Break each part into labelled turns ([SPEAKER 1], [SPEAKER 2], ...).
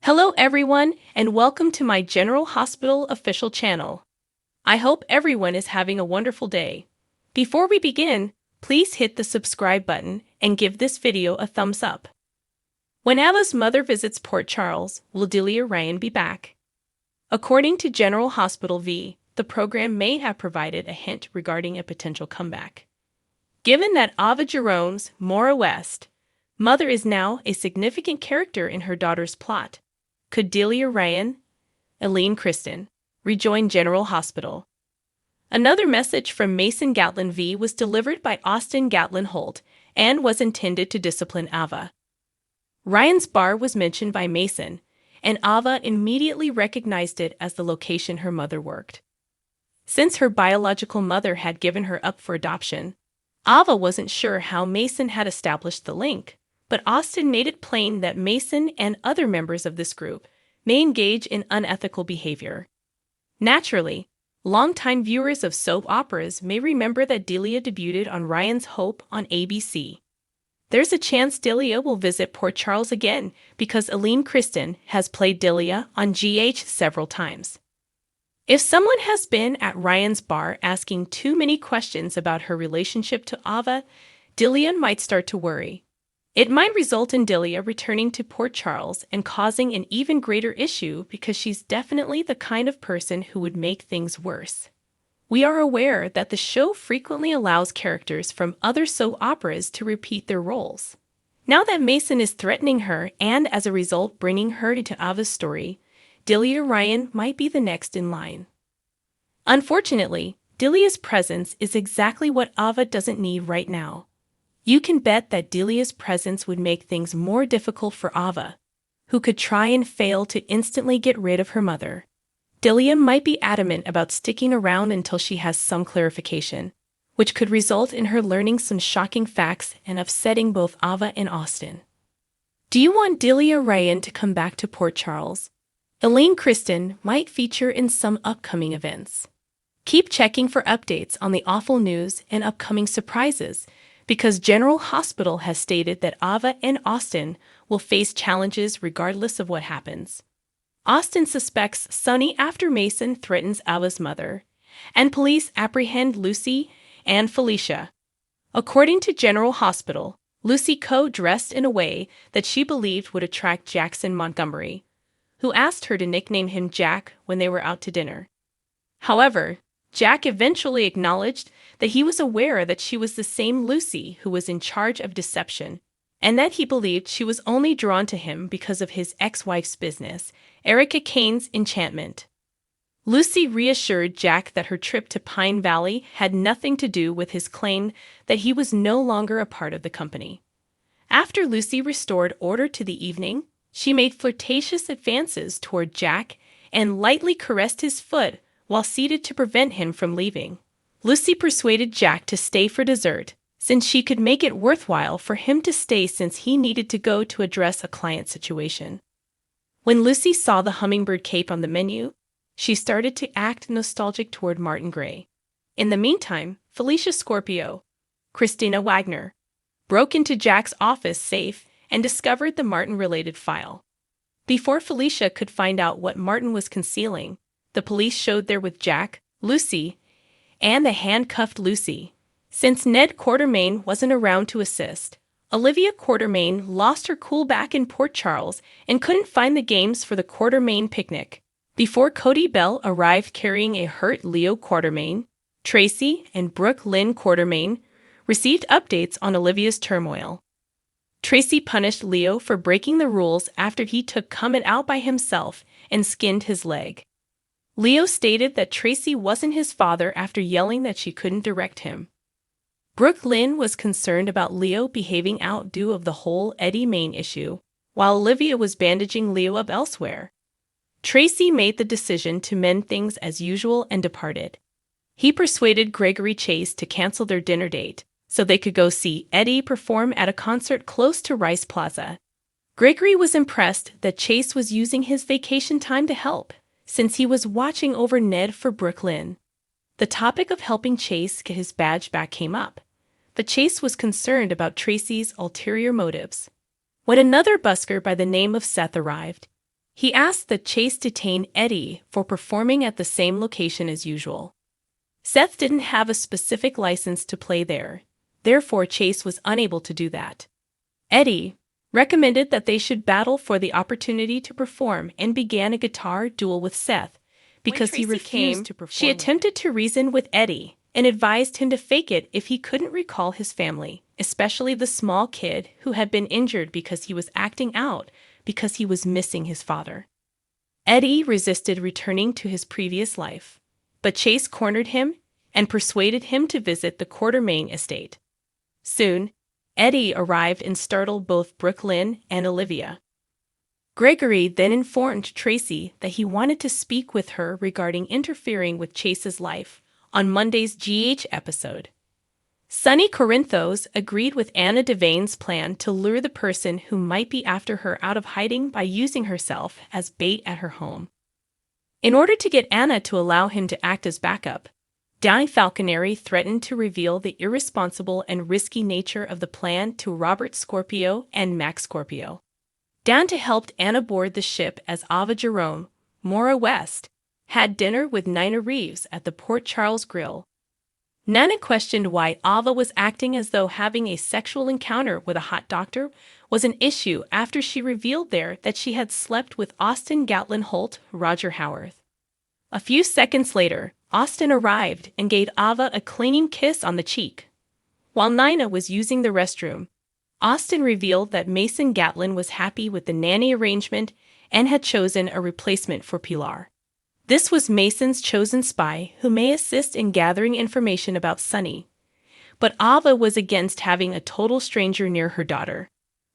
[SPEAKER 1] Hello everyone, and welcome to my General Hospital official channel. I hope everyone is having a wonderful day. Before we begin, please hit the subscribe button and give this video a thumbs up. When Ava's mother visits Port Charles, will Delia Ryan be back? According to General Hospital V, the program may have provided a hint regarding a potential comeback. Given that Ava Jerome's Maura West mother is now a significant character in her daughter's plot, could Delia Ryan, Eileen Kristen, rejoin General Hospital? Another message from Mason Gatlin V was delivered by Austin Gatlin Holt and was intended to discipline Ava. Ryan's bar was mentioned by Mason, and Ava immediately recognized it as the location her mother worked. Since her biological mother had given her up for adoption, Ava wasn't sure how Mason had established the link, but Austin made it plain that Mason and other members of this group may engage in unethical behavior. Naturally, longtime viewers of soap operas may remember that Delia debuted on Ryan's Hope on ABC. There's a chance Delia will visit Port Charles again because Eileen Kristen has played Delia on GH several times. If someone has been at Ryan's bar asking too many questions about her relationship to Ava, Delia might start to worry. It might result in Delia returning to Port Charles and causing an even greater issue because she's definitely the kind of person who would make things worse. We are aware that the show frequently allows characters from other soap operas to repeat their roles. Now that Mason is threatening her and as a result bringing her into Ava's story, Delia Ryan might be the next in line. Unfortunately, Delia's presence is exactly what Ava doesn't need right now. You can bet that Delia's presence would make things more difficult for Ava, who could try and fail to instantly get rid of her mother. Delia might be adamant about sticking around until she has some clarification, which could result in her learning some shocking facts and upsetting both Ava and Austin. Do you want Delia Ryan to come back to Port Charles? Eileen Kristen might feature in some upcoming events. Keep checking for updates on the awful news and upcoming surprises, because General Hospital has stated that Ava and Austin will face challenges regardless of what happens. Austin suspects Sonny after Mason threatens Ava's mother, and police apprehend Lucy and Felicia. According to General Hospital, Lucy dressed in a way that she believed would attract Jackson Montgomery, who asked her to nickname him Jack when they were out to dinner. However, Jack eventually acknowledged that he was aware that she was the same Lucy who was in charge of deception, and that he believed she was only drawn to him because of his ex-wife's business, Erica Kane's enchantment. Lucy reassured Jack that her trip to Pine Valley had nothing to do with his claim that he was no longer a part of the company. After Lucy restored order to the evening, she made flirtatious advances toward Jack and lightly caressed his foot while seated to prevent him from leaving. Lucy persuaded Jack to stay for dessert, since she could make it worthwhile for him to stay since he needed to go to address a client situation. When Lucy saw the hummingbird cape on the menu, she started to act nostalgic toward Martin Gray. In the meantime, Felicia Scorpio, Christina Wagner, broke into Jack's office safe and discovered the Martin-related file. Before Felicia could find out what Martin was concealing, the police showed there with Jack, Lucy, and the handcuffed Lucy. Since Ned Quartermain wasn't around to assist, Olivia Quartermain lost her cool back in Port Charles and couldn't find the games for the Quartermain picnic. Before Cody Bell arrived carrying a hurt Leo Quartermain, Tracy and Brooke Lynn Quartermain received updates on Olivia's turmoil. Tracy punished Leo for breaking the rules after he took coming out by himself and skinned his leg. Leo stated that Tracy wasn't his father after yelling that she couldn't direct him. Brooke Lynn was concerned about Leo behaving out due of the whole Eddie Main issue, while Olivia was bandaging Leo up elsewhere. Tracy made the decision to mend things as usual and departed. He persuaded Gregory Chase to cancel their dinner date so they could go see Eddie perform at a concert close to Rice Plaza. Gregory was impressed that Chase was using his vacation time to help, since he was watching over Ned for Brooke Lynn. The topic of helping Chase get his badge back came up, but Chase was concerned about Tracy's ulterior motives. When another busker by the name of Seth arrived, He asked that Chase detain Eddie for performing at the same location as usual. Seth didn't have a specific license to play there, therefore Chase was unable to do that. Eddie recommended that they should battle for the opportunity to perform and began a guitar duel with Seth because he refused to perform. She attempted to reason with Eddie and advised him to fake it if he couldn't recall his family, especially the small kid who had been injured because he was acting out because he was missing his father. Eddie resisted returning to his previous life, but Chase cornered him and persuaded him to visit the Quartermaine estate. Soon, Eddie arrived and startled both Brooklyn and Olivia. Gregory then informed Tracy that he wanted to speak with her regarding interfering with Chase's life on Monday's GH episode. Sonny Corinthos agreed with Anna Devane's plan to lure the person who might be after her out of hiding by using herself as bait at her home. In order to get Anna to allow him to act as backup, Danny Falconeri threatened to reveal the irresponsible and risky nature of the plan to Robert Scorpio and Max Scorpio. Dante helped Anna board the ship as Ava Jerome, Maura West, had dinner with Nina Reeves at the Port Charles Grill. Nana questioned why Ava was acting as though having a sexual encounter with a hot doctor was an issue after she revealed there that she had slept with Austin Gatlin Holt, Roger Howarth. A few seconds later, Austin arrived and gave Ava a clinging kiss on the cheek. While Nina was using the restroom, Austin revealed that Mason Gatlin was happy with the nanny arrangement and had chosen a replacement for Pilar. This was Mason's chosen spy who may assist in gathering information about Sonny. But Ava was against having a total stranger near her daughter.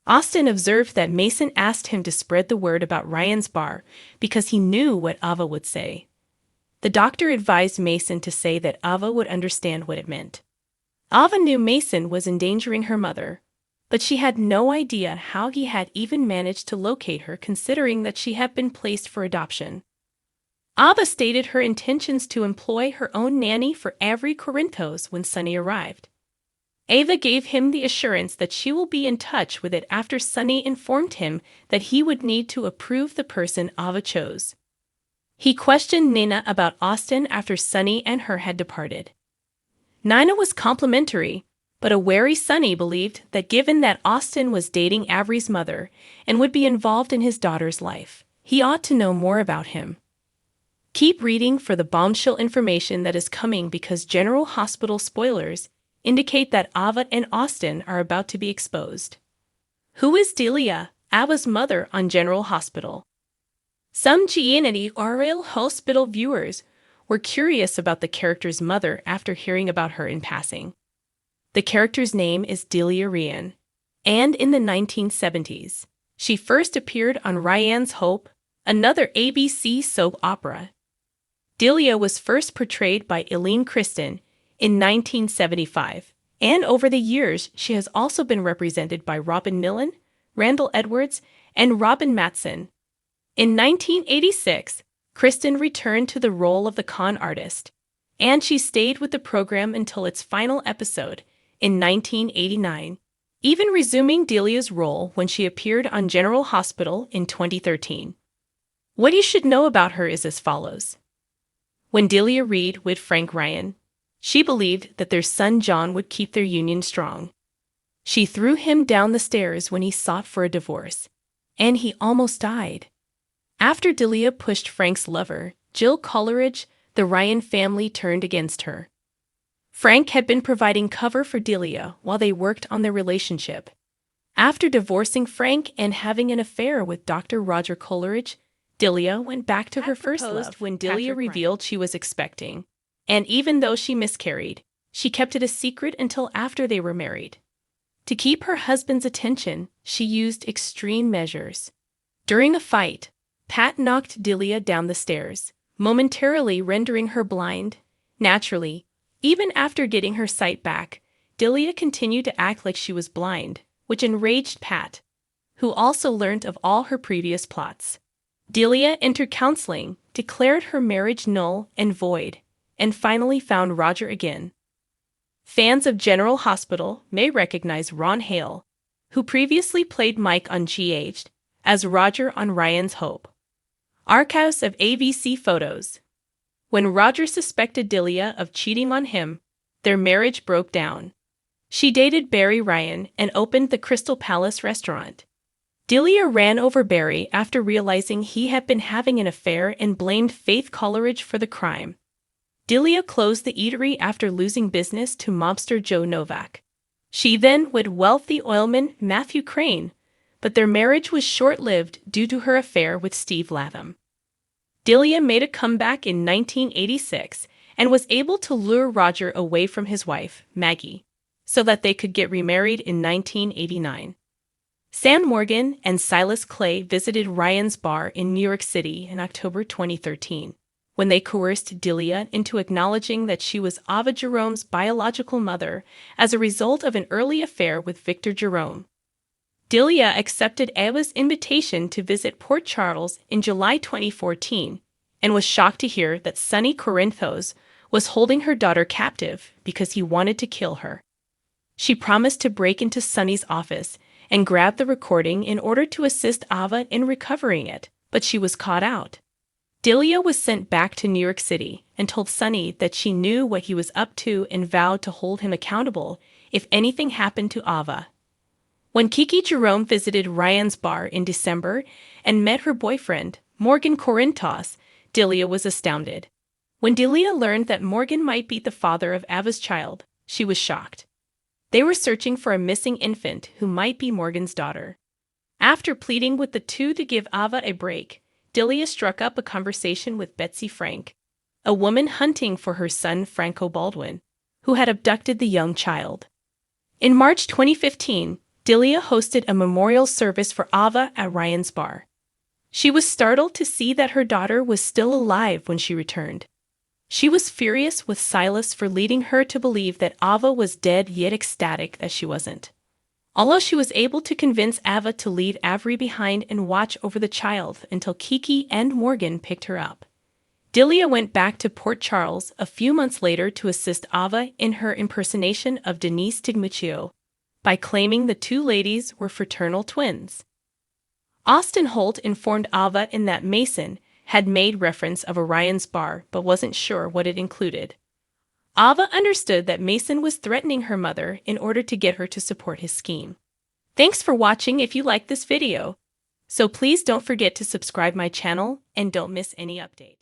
[SPEAKER 1] Austin observed that Mason asked him to spread the word about Ryan's bar because he knew what Ava would say. The doctor advised Mason to say that Ava would understand what it meant. Ava knew Mason was endangering her mother, but she had no idea how he had even managed to locate her considering that she had been placed for adoption. Ava stated her intentions to employ her own nanny for every Corinthos when Sonny arrived. Ava gave him the assurance that she will be in touch with it after Sonny informed him that he would need to approve the person Ava chose. He questioned Nina about Austin after Sonny and her had departed. Nina was complimentary, but a wary Sonny believed that given that Austin was dating Avery's mother and would be involved in his daughter's life, he ought to know more about him. Keep reading for the bombshell information that is coming because General Hospital spoilers indicate that Ava and Austin are about to be exposed. Who is Delia, Ava's mother on General Hospital? Some General Hospital viewers were curious about the character's mother after hearing about her in passing. The character's name is Delia Ryan, and in the 1970s, she first appeared on Ryan's Hope, another ABC soap opera. Delia was first portrayed by Eileen Kristen in 1975, and over the years she has also been represented by Robin Millen, Randall Edwards, and Robin Matson. In 1986, Kristen returned to the role of the con artist, and she stayed with the program until its final episode in 1989, even resuming Delia's role when she appeared on General Hospital in 2013. What you should know about her is as follows. When Delia Reed with Frank Ryan, she believed that their son John would keep their union strong. She threw him down the stairs when he sought for a divorce, and he almost died. After Delia pushed Frank's lover, Jill Coleridge, the Ryan family turned against her. Frank had been providing cover for Delia while they worked on their relationship. After divorcing Frank and having an affair with Dr. Roger Coleridge, Delia went back to her first love when Delia revealed she was expecting. And even though she miscarried, she kept it a secret until after they were married. To keep her husband's attention, she used extreme measures. During a fight, Pat knocked Delia down the stairs, momentarily rendering her blind. Naturally, even after getting her sight back, Delia continued to act like she was blind, which enraged Pat, who also learned of all her previous plots. Delia entered counseling, declared her marriage null and void, and finally found Roger again. Fans of General Hospital may recognize Ron Hale, who previously played Mike on GH, as Roger on Ryan's Hope. Archives of ABC photos. When Roger suspected Delia of cheating on him, their marriage broke down. She dated Barry Ryan and opened the Crystal Palace restaurant. Delia ran over Barry after realizing he had been having an affair and blamed Faith Coleridge for the crime. Delia closed the eatery after losing business to mobster Joe Novak. She then wed wealthy oilman Matthew Crane, but their marriage was short-lived due to her affair with Steve Latham. Delia made a comeback in 1986 and was able to lure Roger away from his wife, Maggie, so that they could get remarried in 1989. Sam Morgan and Silas Clay visited Ryan's bar in New York City in October 2013, when they coerced Delia into acknowledging that she was Ava Jerome's biological mother as a result of an early affair with Victor Jerome. Delia accepted Ava's invitation to visit Port Charles in July 2014 and was shocked to hear that Sonny Corinthos was holding her daughter captive because he wanted to kill her. She promised to break into Sonny's office and grab the recording in order to assist Ava in recovering it, but she was caught out. Delia was sent back to New York City and told Sonny that she knew what he was up to and vowed to hold him accountable if anything happened to Ava. When Kiki Jerome visited Ryan's bar in December and met her boyfriend, Morgan Corinthos, Delia was astounded. When Delia learned that Morgan might be the father of Ava's child, she was shocked. They were searching for a missing infant who might be Morgan's daughter. After pleading with the two to give Ava a break, Delia struck up a conversation with Betsy Frank, a woman hunting for her son Franco Baldwin, who had abducted the young child. In March 2015, Delia hosted a memorial service for Ava at Ryan's bar. She was startled to see that her daughter was still alive when she returned. She was furious with Silas for leading her to believe that Ava was dead, yet ecstatic that she wasn't. Although she was able to convince Ava to leave Avery behind and watch over the child until Kiki and Morgan picked her up. Delia went back to Port Charles a few months later to assist Ava in her impersonation of Denise Stigmuccio by claiming the two ladies were fraternal twins. Austin Holt informed Ava in that Mason had made reference of Orion's bar but wasn't sure what it included. Ava understood that Mason was threatening her mother in order to get her to support his scheme. Thanks for watching. If you like this video, so please don't forget to subscribe my channel and don't miss any update.